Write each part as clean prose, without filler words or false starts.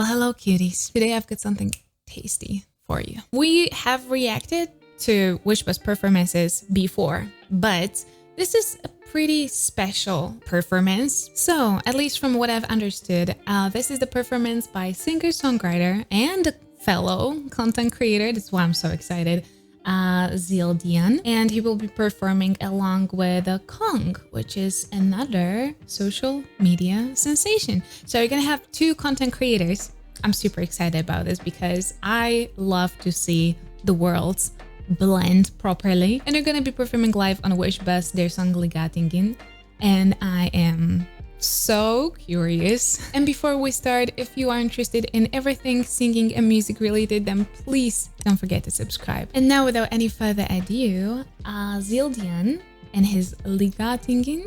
Well, hello cuties. Today I've got something tasty for you. We have reacted to wishbus performances before, but this is a pretty special performance. So, at least from what I've understood, this is the performance by singer-songwriter and fellow content creator. That's why I'm so excited. Zildjian, and he will be performing along with Cong, which is another social media sensation. So you're gonna have two content creators. I'm super excited about this because I love to see the worlds blend properly, and they're gonna be performing live on wishbus their song Ligaw Tingin, and I am so curious. And before we start, if you are interested in everything singing and music related, then please don't forget to subscribe. And now, without any further ado, Zildjian and his Ligaw Tingin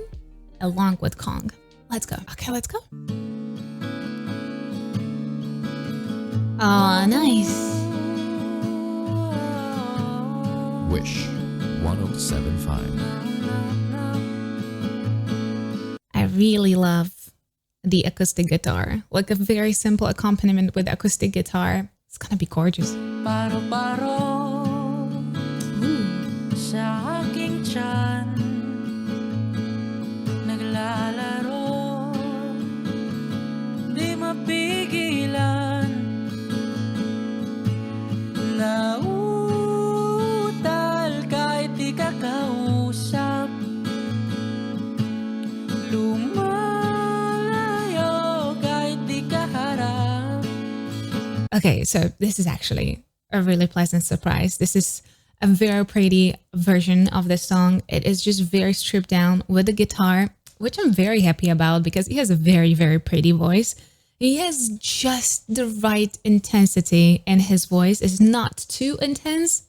along with Cong. Let's go. Okay, let's go. Oh, nice. Wish 107.5. I really love the acoustic guitar, like a very simple accompaniment with acoustic guitar. It's gonna be gorgeous. Sa aking tiyan, naglalaro, di mapigilan, nautal kahit di kakausap. Okay, so this is actually a really pleasant surprise. This is a very pretty version of the song. It is just very stripped down with the guitar, which I'm very happy about because he has a very, very pretty voice. He has just the right intensity, and his voice is not too intense.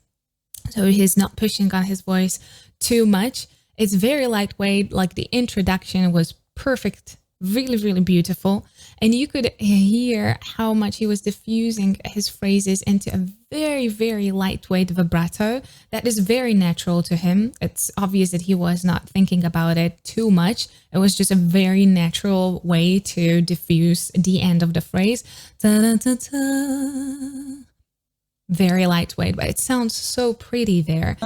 So he's not pushing on his voice too much. It's very lightweight, like the introduction was perfect, really, really beautiful. And you could hear how much he was diffusing his phrases into a very, very lightweight vibrato that is very natural to him. It's obvious that he was not thinking about it too much. It was just a very natural way to diffuse the end of the phrase. Ta-da-ta-ta. Very lightweight, but it sounds so pretty there.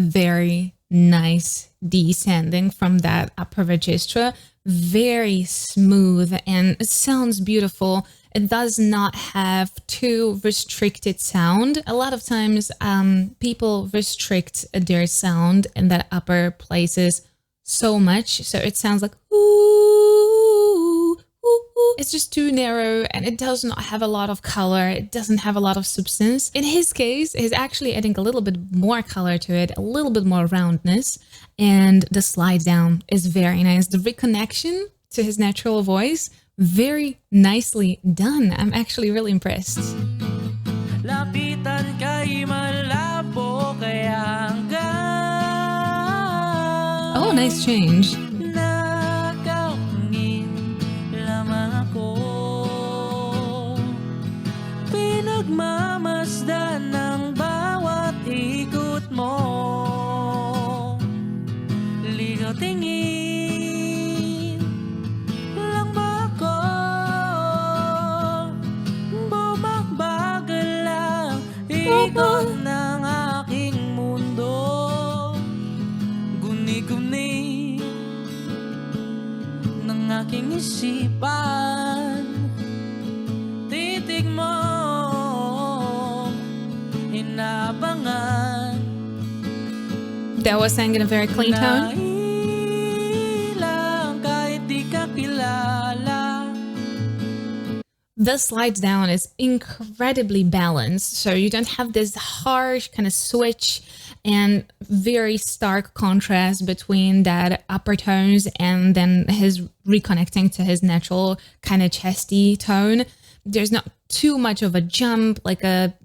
Very nice descending from that upper register, very smooth, and it sounds beautiful. It does not have too restricted sound. A lot of times people restrict their sound in that upper places so much, so it sounds like ooh, ooh, ooh. It's just too narrow, and it does not have a lot of color. It doesn't have a lot of substance. In his case, he's actually adding a little bit more color to it, a little bit more roundness, and the slide down is very nice. The reconnection to his natural voice, very nicely done. I'm actually really impressed. Oh, nice change. Pinagmamasdan ng bawat ikot mo, ligaw tingin lang ba ako, bumabagal lang ikot ng aking mundo, guni-guni ng aking isipan, titig mo inabangan. That was sang in a very clean tone. The slides down is incredibly balanced, so you don't have this harsh kind of switch and very stark contrast between that upper tones and then his reconnecting to his natural kind of chesty tone. There's not too much of a jump, like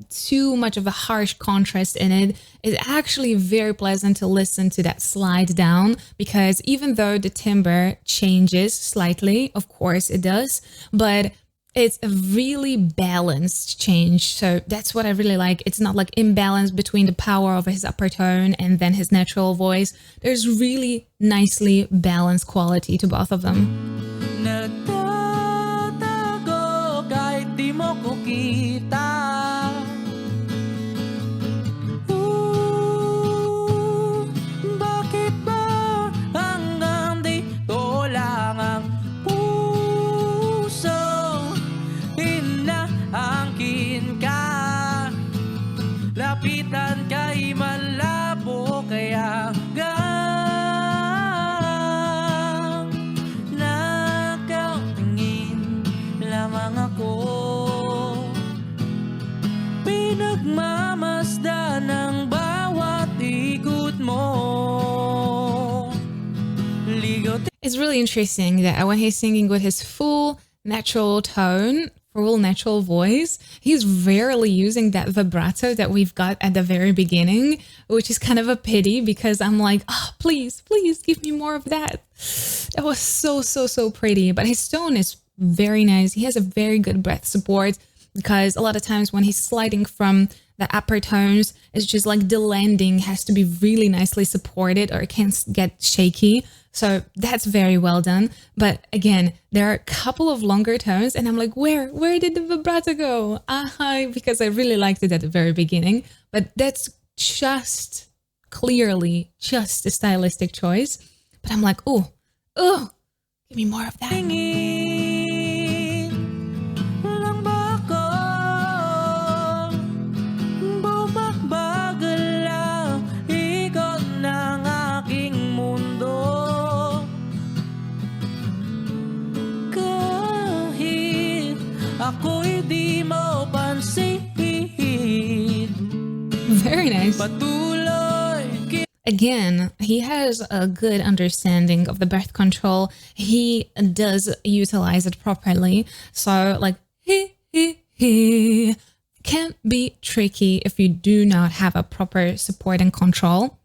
too much of a harsh contrast in it. It's actually very pleasant to listen to that slide down, because even though the timbre changes slightly, of course it does, but it's a really balanced change. So that's what I really like. It's not like imbalance between the power of his upper tone and then his natural voice. There's really nicely balanced quality to both of them. Nagtatago kahit di mo ko kita. Bakit ba hanggang dito lang ang puso inaangkin ka? Lapitan ka'y malabo kaya pinagmamasdan ng bawat ikot mo. It's really interesting that when he's singing with his full natural tone, full natural voice, he's rarely using that vibrato that we've got at the very beginning, which is kind of a pity, because I'm like, oh, please give me more of that. That was so pretty. But his tone is very nice. He has a very good breath support, because a lot of times when he's sliding from the upper tones, it's just like the landing has to be really nicely supported or it can't get shaky. So that's very well done. But again, there are a couple of longer tones and I'm like, where did the vibrato go? Because I really liked it at the very beginning. But that's just clearly just a stylistic choice. But I'm like, oh, give me more of that. Very nice. Again, he has a good understanding of the breath control. He does utilize it properly. So like, can be tricky if you do not have a proper support and control.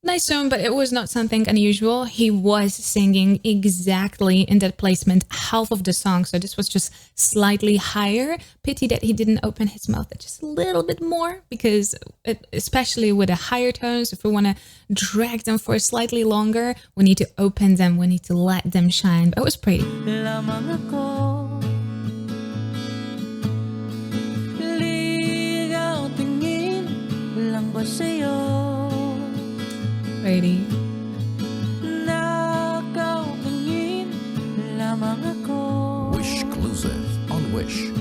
Nice tone, but it was not something unusual. He was singing exactly in that placement half of the song, so this was just slightly higher. Pity that he didn't open his mouth just a little bit more, because especially with the higher tones, if we want to drag them for slightly longer, we need to open them, we need to let them shine. But it was pretty. Ligaw tingin lang ba sa'yo? Pretty. Wish exclusive on Wish.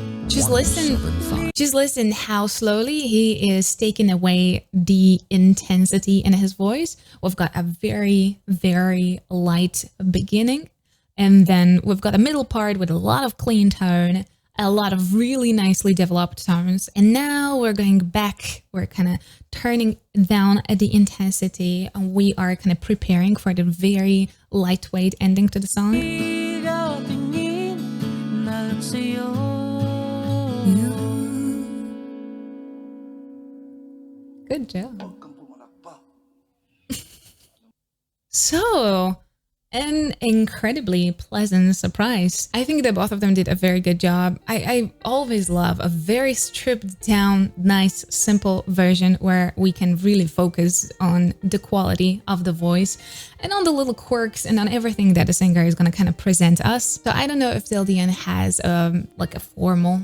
Just listen how slowly he is taking away the intensity in his voice. We've got a very, very light beginning, and then we've got a middle part with a lot of clean tone, a lot of really nicely developed tones. And now we're going back. We're kind of turning down at the intensity, and we are kind of preparing for the very lightweight ending to the song. Good job. So, an incredibly pleasant surprise. I think that both of them did a very good job. I always love a very stripped down, nice, simple version where we can really focus on the quality of the voice and on the little quirks and on everything that the singer is going to kind of present us. So I don't know if Zildjian has like a formal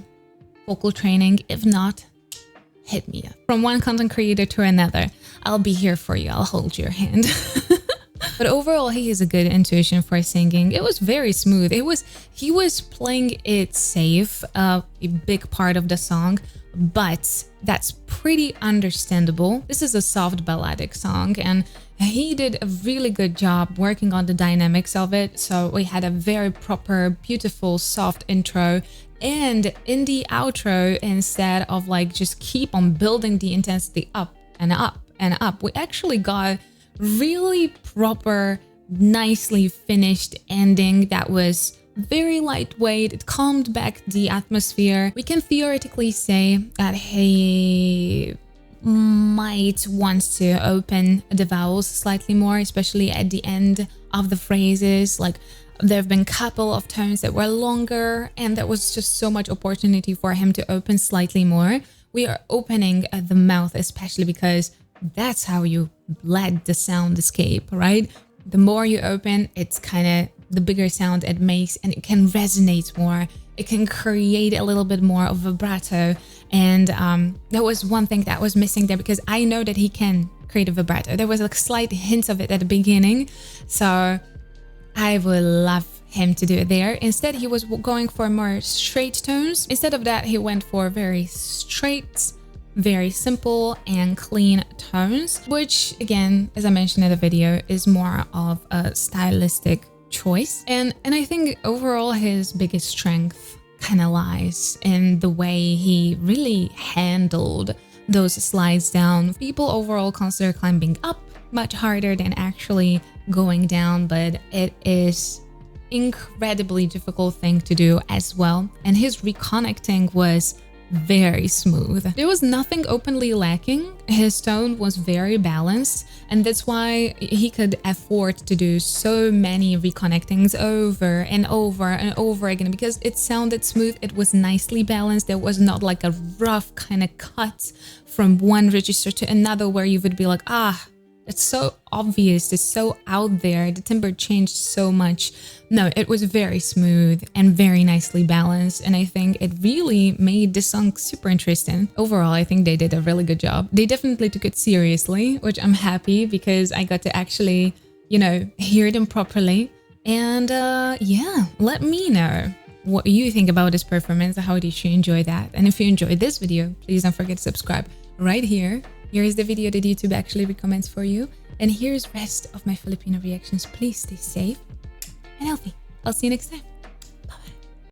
vocal training. If not, hit me up. From one content creator to another, I'll be here for you. I'll hold your hand. But overall, he has a good intuition for singing. It was very smooth. He was playing it safe, a big part of the song, but that's pretty understandable. This is a soft balladic song, and he did a really good job working on the dynamics of it. So we had a very proper, beautiful, soft intro. And in the outro, instead of like just keep on building the intensity up and up and up, we actually got really proper, nicely finished ending that was very lightweight. It calmed back the atmosphere. We can theoretically say that he might want to open the vowels slightly more, especially at the end of the phrases. Like, there have been a couple of tones that were longer, and there was just so much opportunity for him to open slightly more. We are opening at the mouth, especially because that's how you let the sound escape, right? The more you open, it's kind of the bigger sound it makes, and it can resonate more. It can create a little bit more of vibrato. And that was one thing that was missing there, because I know that he can create a vibrato. There was a slight hint of it at the beginning. So I would love him to do it there. Instead, he was going for more straight tones. Instead of that, he went for very straight, very simple and clean tones, which again, as I mentioned in the video, is more of a stylistic choice. And I think overall his biggest strength kind of lies in the way he really handled those slides down. People overall consider climbing up much harder than actually going down, but it is incredibly difficult thing to do as well. And his reconnecting was very smooth. There was nothing openly lacking. His tone was very balanced, and that's why he could afford to do so many reconnectings over and over and over again, because it sounded smooth. It was nicely balanced. There was not like a rough kind of cut from one register to another where you would be like, it's so obvious, it's so out there, the timbre changed so much. No, it was very smooth and very nicely balanced, and I think it really made the song super interesting. Overall, I think they did a really good job. They definitely took it seriously, which I'm happy, because I got to actually, hear them properly. And yeah, let me know what you think about this performance. How did you enjoy that? And if you enjoyed this video, please don't forget to subscribe right here. Here is the video that YouTube actually recommends for you. And here's the rest of my Filipino reactions. Please stay safe and healthy. I'll see you next time.